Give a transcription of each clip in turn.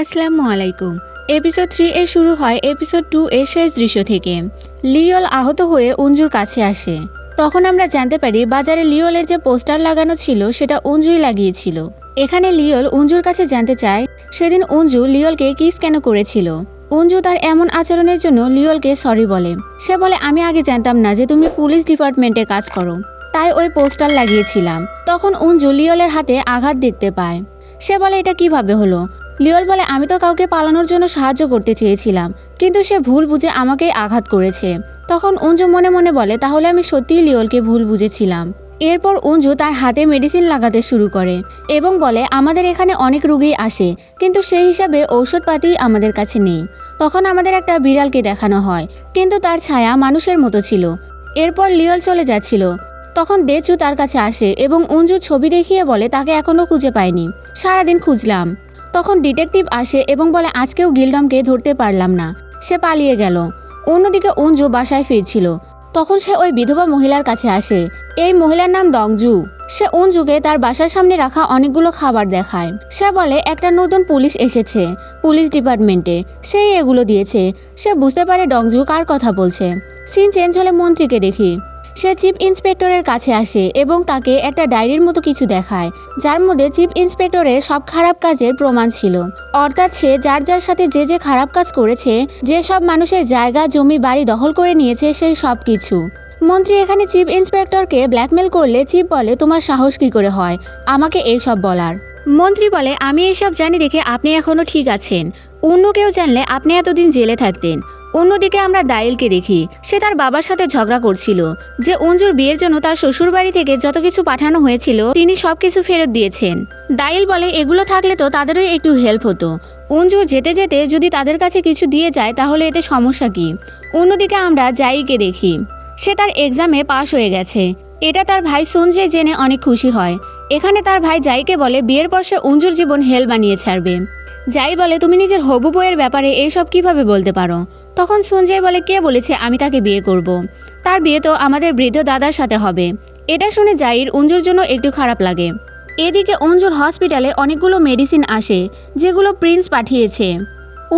আসসালামু আলাইকুম। এপিসোড 3 এ শুরু হয় এপিসোড 2 এর শেষ দৃশ্য থেকে। লিওল আহত হয়ে অঞ্জুর কাছে আসে। তখন আমরা জানতে পারি বাজারে লিওলের যে পোস্টার লাগানো ছিল সেটা অঞ্জুই লাগিয়েছিল। এখানে লিওল অঞ্জুর কাছে জানতে চায় সেদিন অঞ্জু লিওলকে কিস কেন করেছিল। অঞ্জু তার এমন আচরণের জন্য লিওলকে সরি বলে। সে বলে আমি আগে জানতাম না যে তুমি পুলিশ ডিপার্টমেন্টে কাজ করো, তাই ওই পোস্টার লাগিয়েছিলাম। তখন অঞ্জু লিওলের হাতে আঘাত দেখতে পায়। সে বলে এটা কিভাবে হলো। লিওল বলে আমি তো কাউকে পালানোর জন্য সাহায্য করতে চেয়েছিলাম, কিন্তু সে ভুল বুঝে আমাকেই আঘাত করেছে। তখন অঞ্জু মনে মনে বলে তাহলে আমি সত্যিই লিওলকে ভুল বুঝেছিলাম। এরপর অঞ্জু তার হাতে মেডিসিন লাগাতে শুরু করে এবং বলে আমাদের এখানে অনেক রোগী আসে, কিন্তু সেই হিসাবে ঔষধপাতি আমাদের কাছে নেই। তখন আমাদের একটা বিড়ালকে দেখানো হয়, কিন্তু তার ছায়া মানুষের মতো ছিল। এরপর লিওল চলে যাচ্ছিল, তখন দেচু তার কাছে আসে এবং অঞ্জুর ছবি দেখিয়ে বলে তাকে এখনো খুঁজে পায়নি, সারাদিন খুঁজলাম। তখন ডিটেকটিভ আসে এবং বলে আজকেও গিলডমকে ধরতে পারলাম না, সে পালিয়ে গেল। অন্যদিকে অঞ্জু বাসায় ফিরছিল, তখন সে ওই বিধবা মহিলার কাছে আসে। এই মহিলার নাম ডংজু। সে অঞ্জুকে তার বাসার সামনে রাখা অনেকগুলো খাবার দেখায়। সে বলে একটা নতুন পুলিশ এসেছে পুলিশ ডিপার্টমেন্টে, সেই এগুলো দিয়েছে। সে বুঝতে পারে ডংজু কার কথা বলছে। সিন চেঞ্জ হলে মন্ত্রীকে দেখি। সে চিফ ইন্সপেক্টরের কাছে আসে এবং তাকে একটা ডায়েরির মতো কিছু দেখায়, যার মধ্যে চিফ ইন্সপেক্টরের সব খারাপ কাজের প্রমাণ ছিল। অর্থাৎ সে যার যার সাথে যে যে খারাপ কাজ করেছে, যে সব মানুষের জায়গা জমি বাড়ি দখল করে নিয়েছে, সেই সব কিছু। মন্ত্রী এখানে চিফ ইন্সপেক্টরকে ব্ল্যাকমেল করলে চিফ বলে তোমার সাহস কি করে হয় আমাকে এইসব বলার। মন্ত্রী বলে আমি এইসব জানি দেখে আপনি এখনো ঠিক আছেন, অন্য কেউ জানলে আপনি এতদিন জেলে থাকতেন। অন্যদিকে আমরা দাইলকে দেখি। সে তার বাবার সাথে ঝগড়া করছিল যে অঞ্জুর বিয়ের জন্য তার শ্বশুর বাড়ি থেকে যত কিছু পাঠানো হয়েছিল তিনি সবকিছু ফেরত দিয়েছেন। দাইল বলে এগুলো থাকলে তো তাদেরও একটু হেল্প হতো। অঞ্জুর যেতে যেতে যদি তাদের কাছে কিছু দিয়ে যায় তাহলে এতে সমস্যা কি। অন্যদিকে আমরা জাইকে দেখি। সে তার এক্সামে পাশ হয়ে গেছে, এটা তার ভাই সঞ্জে জেনে অনেক খুশি হয়। এখানে তার ভাই জাইকে বলে বিয়ের পর সে অঞ্জুর জীবন হেল বানিয়ে ছাড়বে। যাই বলে তুমি নিজের হবু বউয়ের ব্যাপারে এইসব কিভাবে বলতে পারো। তখন সঞ্জয় বলে কে বলেছে আমি তাকে বিয়ে করব। তার বিয়ে তো আমাদের বৃদ্ধ দাদার সাথে হবে। এটা শুনে জাইর অঞ্জুর জন্য একটু খারাপ লাগে। এদিকে অঞ্জুর হসপিটালে অনেকগুলো মেডিসিন আসে যেগুলো প্রিন্স পাঠিয়েছে।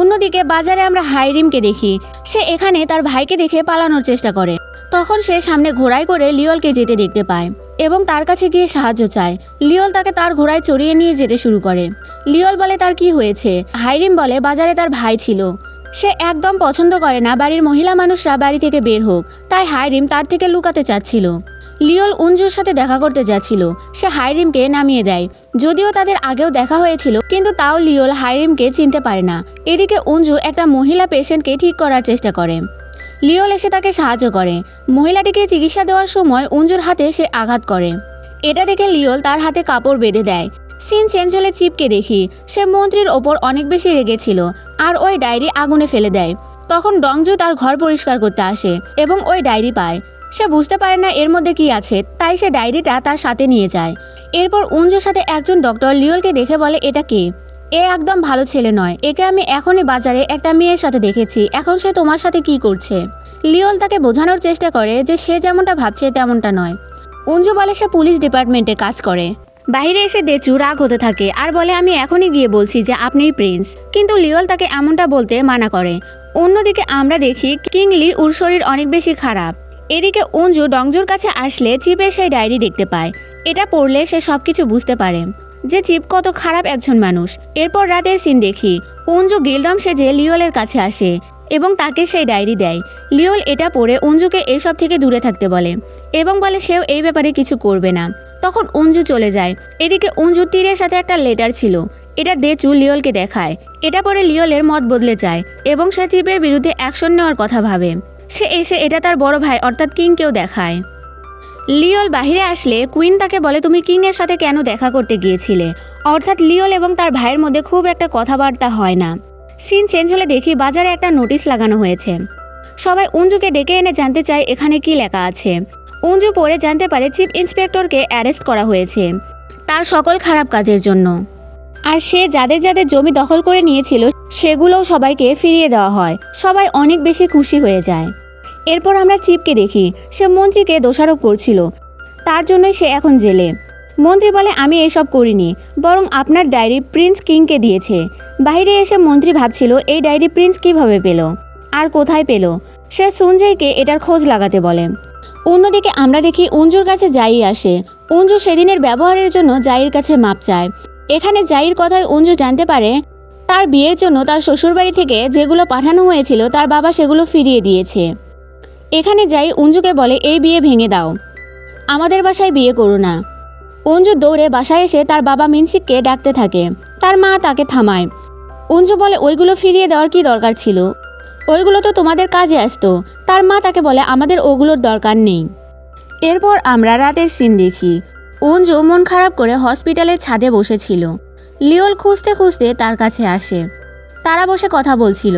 অন্যদিকে বাজারে আমরা হাইরিমকে দেখি। সে এখানে তার ভাইকে দেখে পালানোর চেষ্টা করে। তখন সে সামনে ঘোড়ায় করে লিওলকে যেতে দেখতে পায় এবং তার কাছে গিয়ে সাহায্য চায়। লিওল তাকে তার ঘোড়ায় চড়িয়ে নিয়ে যেতে শুরু করে। লিওল বলে তার কি হয়েছে। হাইরিম বলে বাজারে তার ভাই ছিল, সে একদম পছন্দ করে না বাড়ির মহিলা মানুষরা বাড়ি থেকে বের হোক, তাই হাইরিম তার থেকে লুকাতে চাচ্ছিল। লিওল অঞ্জুর সাথে দেখা করতে যাচ্ছিল, সে হাইরিমকে নামিয়ে দেয়। যদিও তাদের আগেও দেখা হয়েছিল, কিন্তু তাও লিওল হাইরিমকে চিনতে পারে না। এদিকে অঞ্জু একটা মহিলা পেশেন্টকে ঠিক করার চেষ্টা করে। লিওল এসে তাকে সাহায্য করে। মহিলাটিকে চিকিৎসা দেওয়ার সময় অঞ্জুর হাতে সে আঘাত করে। এটা দেখে লিওল তার হাতে কাপড় বেঁধে দেয়। সিন চেঞ্জ হলে চিপকে দেখি। সে মন্ত্রীর ওপর অনেক বেশি রেগেছিল আর ওই ডায়েরি আগুনে ফেলে দেয়। তখন ডংজু তার ঘর পরিষ্কার করতে আসে এবং ওই ডায়েরি পায়। সে বুঝতে পারে না এর মধ্যে কি আছে, তাই সে ডায়েরিটা তার সাথে নিয়ে যায়। এরপর অঞ্জুর সাথে একজন ডক্টর লিওলকে দেখে বলে এটা কে, এ একদম ভালো ছেলে নয়, একে আমি এখনই বাজারে একটা মেয়ের সাথে দেখেছি, এখন সে তোমার সাথে কি করছে। লিওল তাকে বোঝানোর চেষ্টা করে যে সে যেমনটা ভাবছে তেমনটা নয়। অঞ্জু বলে সে পুলিশ ডিপার্টমেন্টে কাজ করে। বাইরে এসে দেচু রাগ হতে থাকে আর বলে আমি এখনই গিয়ে বলছি যে আপনিই প্রিন্স, কিন্তু লিওল তাকে এমনটা বলতে মানা করে। অন্যদিকে আমরা দেখি কিংলি ওর শরীর অনেক বেশি খারাপ। এদিকে অঞ্জু ডংজুর কাছে আসলে চিপের সেই ডায়েরি দেখতে পায়। এটা পড়লে সে সবকিছু বুঝতে পারে যে চিপ কত খারাপ একজন মানুষ। এরপর রাতের সিন দেখি। অঞ্জু গিলডম সেজে লিওলের কাছে আসে এবং তাকে সেই ডায়েরি দেয়। লিওল এটা পড়ে অঞ্জুকে এইসব থেকে দূরে থাকতে বলে এবং বলে সেও এই ব্যাপারে কিছু করবে না। তখন অঞ্জু চলে যায়। এদিকে অঞ্জু তীরের সাথে একটা লেটার ছিল, এটা দেচু লিওলকে দেখায়। এটা পরে লিওলের মত বদলে যায় এবং সে চিপের বিরুদ্ধে অ্যাকশন নেওয়ার কথা ভাবে। সে এসে এটা তার বড় ভাই অর্থাৎ কিংকেও দেখায়। লিওল বাহিরে আসলে কুইন তাকে বলে তুমি কিং এর সাথে কেন দেখা করতে গিয়েছিলে। অর্থাৎ লিওল এবং তার ভাইয়ের মধ্যে খুব একটা কথাবার্তা হয় না। সিন চেঞ্জ হলে দেখি বাজারে একটা নোটিশ লাগানো হয়েছে। সবাই অঞ্জুকে ডেকে এনে জানতে চায় এখানে কি লেখা আছে। অঞ্জু পরে জানতে পারে চিফ ইন্সপেক্টরকে অ্যারেস্ট করা হয়েছে তার সকল খারাপ কাজের জন্য, আর সে যাদের যাদের জমি দখল করে নিয়েছিল সেগুলোও সবাইকে ফিরিয়ে দেওয়া হয়। সবাই অনেক বেশি খুশি হয়ে যায়। এরপর আমরা চিপকে দেখি। সে মন্ত্রীকে দোষারোপ করছিল, তার জন্যই সে এখন জেলে। মন্ত্রী বলে আমি এসব করিনি, বরং আপনার ডায়েরি প্রিন্স কিংকে দিয়েছে। বাইরে এসে মন্ত্রী ভাবছিল এই ডায়েরি প্রিন্স কিভাবে পেল আর কোথায় পেল। সে সঞ্জয়কে এটার খোঁজ লাগাতে বলে। অন্যদিকে আমরা দেখি অঞ্জুর কাছে জাই আসে। অঞ্জু সেদিনের ব্যবহারের জন্য জাইয়ের কাছে মাপ চায়। এখানে জাইয়ের কথায় অঞ্জু জানতে পারে তার বিয়ের জন্য তার শ্বশুরবাড়ি থেকে যেগুলো পাঠানো হয়েছিল তার বাবা সেগুলো ফিরিয়ে দিয়েছে। এখানে জাই অঞ্জুকে বলে এই বিয়ে ভেঙে দাও, আমাদের বাসায় বিয়ে করো না। অঞ্জু দৌড়ে বাসায় এসে তার বাবা মিনসিককে ডাকতে থাকে। তার মা তাকে থামায়। অঞ্জু বলে ওইগুলো ফিরিয়ে দেওয়ার কি দরকার ছিল, ওইগুলো তো তোমাদের কাজে আসতো। তার মা তাকে বলে আমাদের ওগুলোর দরকার নেই। এরপর আমরা রাতের সিন দেখি। অঞ্জু মন খারাপ করে হসপিটালের ছাদে বসেছিল। লিওল খুঁজতে খুঁজতে তার কাছে আসে। তারা বসে কথা বলছিল।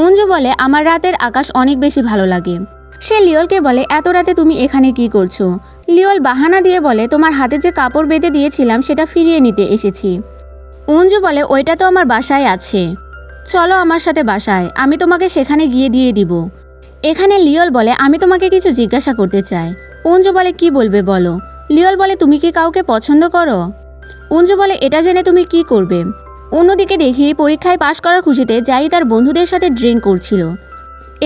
অঞ্জু বলে আমার রাতের আকাশ অনেক বেশি ভালো লাগে। সে লিওলকে বলে এত রাতে তুমি এখানে কি করছো। লিওল বাহানা দিয়ে বলে তোমার হাতে যে কাপড় বেঁধে দিয়েছিলাম সেটা ফিরিয়ে নিতে এসেছি। অঞ্জু বলে ওইটা তো আমার বাসায় আছে, চলো আমার সাথে বাসায়, আমি তোমাকে সেখানে গিয়ে দিয়ে দিব। এখানে লিওল বলে আমি তোমাকে কিছু জিজ্ঞাসা করতে চাই। অঞ্জু বলে কি বলবে বলো। লিওল বলে তুমি কি কাউকে পছন্দ করো। অঞ্জু বলে এটা জেনে তুমি কি করবে। অন্যদিকে দেখি পরীক্ষায় পাশ করার খুশিতে জাই তার বন্ধুদের সাথে ড্রিঙ্ক করছিল।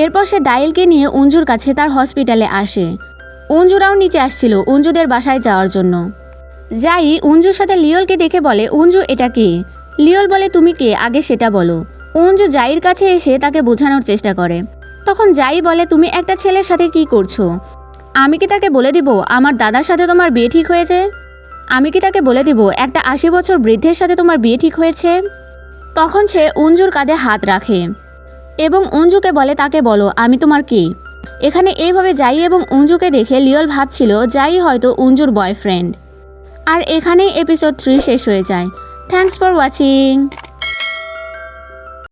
এরপর সে ডাইলকে নিয়ে অঞ্জুর কাছে তার হসপিটালে আসে। অঞ্জুরাও নিচে আসছিল অঞ্জুদের বাসায় যাওয়ার জন্য। জাই অঞ্জুর সাথে লিওলকে দেখে বলে অঞ্জু এটা কে। লিওল বলে তুমি কে আগে সেটা বলো। অঞ্জু জাইয়ের কাছে এসে তাকে বোঝানোর চেষ্টা করে। তখন জাই বলে তুমি একটা ছেলের সাথে কি করছো। আমি কি তাকে বলে দিব আমার দাদার সাথে তোমার বিয়ে ঠিক হয়েছে। আমি কি তাকে বলে দিব একটা 80 বছর বৃদ্ধের সাথে তোমার বিয়ে ঠিক হয়েছে। তখন সে অঞ্জুর কাঁধে হাত রাখে এবং অঞ্জুকে বলে তাকে বলো আমি তোমার কে। এখানে এইভাবে জাই এবং অঞ্জুকে দেখে লিওল ভাবছিল জাই হয়তো অঞ্জুর বয়ফ্রেন্ড। আর এখানেই এপিসোড 3 শেষ হয়ে যায়। Thanks for watching.